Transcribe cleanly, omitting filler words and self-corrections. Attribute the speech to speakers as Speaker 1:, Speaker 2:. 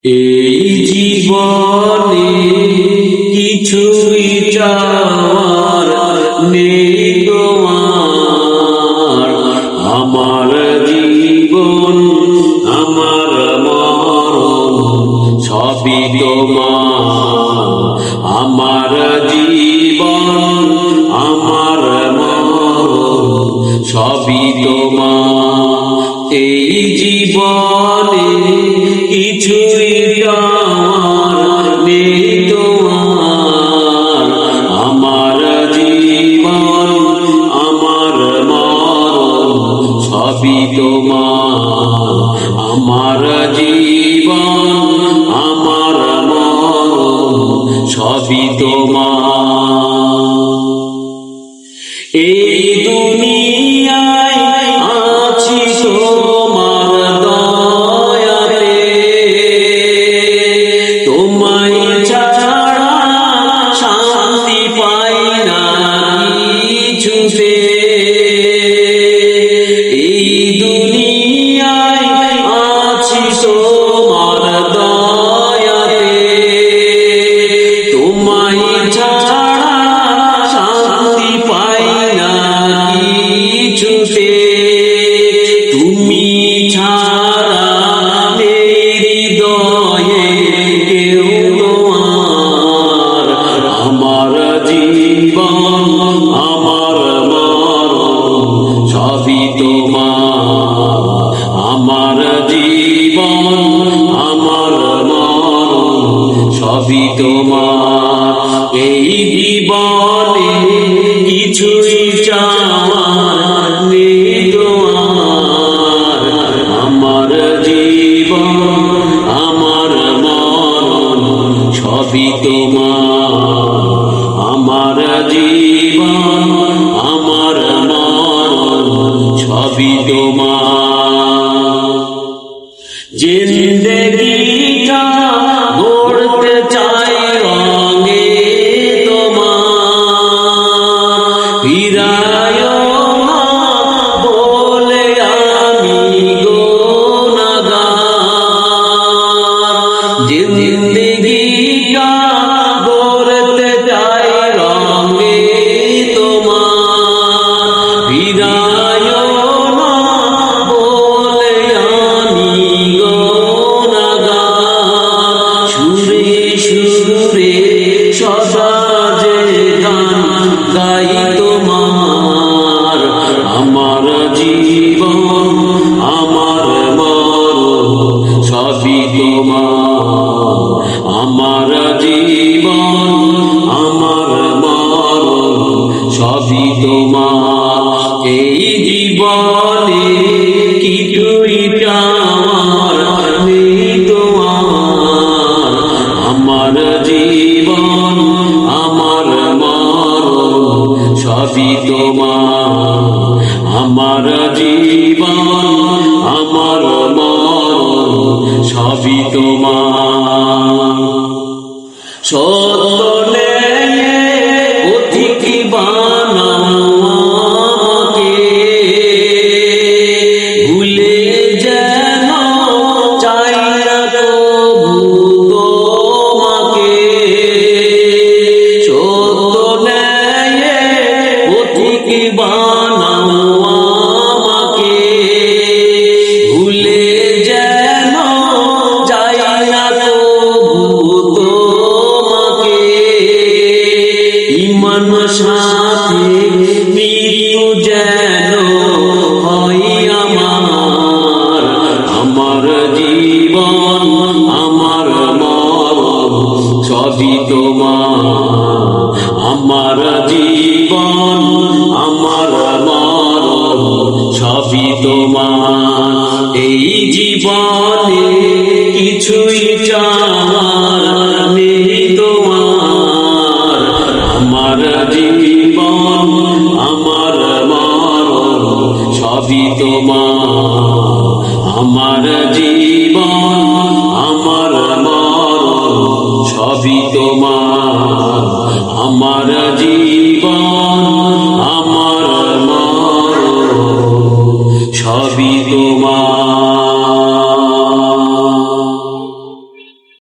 Speaker 1: এই জীবনে কিছুই চাওয়ার নেই তোমার। আমার জীবন আমার মরণ সবই তোমার। আমার জীবন আমার মরণ সবই তোমার। এই জীবনে কিছুই চাওয়ার নেই তোমার। আমার জীবন আমার মরণ সবই তোমার। আমার জীবন আমার মরণ সবই তোমার। এই দুনিয়ায় আছি তোমার দয়াতে, তোমায় ছাড়া শান্তি পাই না কিছুতে। এই দুনিয়ায় আছি তোমার দয়াতে, তোমায় ছাড়া শান্তি পাই না কিছুতে। তুমি ছাড়া হৃদয়ে কেউ তোমার। আমার জীবন আমার মরণ সবই তোমার। আমার জীবন আমার মরণ সবই তোমার। এই জীবনে কিছুই চাওয়ার নেই তোমার। আমার জীবন আমার মরণ সবই তোমার। আমার জীবন আমার মরণ সবই তোমার। জিন্দেগিটা গড়তে চাই রঙে তোমার। ফিরায় না বলে আমি গুনাহগার। জিন্দেগিটা গড়তে চাই রঙে তোমার। ফিরায় না বলে আমি গুনাহগার। সুরে সুরে সদা যে গান গাই তোমার। আমার জীবন আমার মরণ সবই তোমার। আমার জীবন আমার মরণ সবই তোমার। এই জীবনে কিছুই চাওয়ার নেই তোমার। আমার জীবন আমার মরণ সবই তোমার। আমার জীবন আমার মরণ সবই তোমার। সত্য পথিক বানাও আমাকে, ভুলে যেন চাই না কবু তোমাকে। সত্য পথিক বানাও আমাকে, ভুলে যেন চাই না কবু তোমাকে। ইমান সাথে মৃত্যু যেন হয় আমার। আমার জীবন আমার মরণ সবই তোমার। আমার জীবন আমার মরণ সবই তোমার। এই জীবনে কিছুই চাওয়ার নেই তোমার। আমার জীবন আমার মরণ সবই তোমার। আমার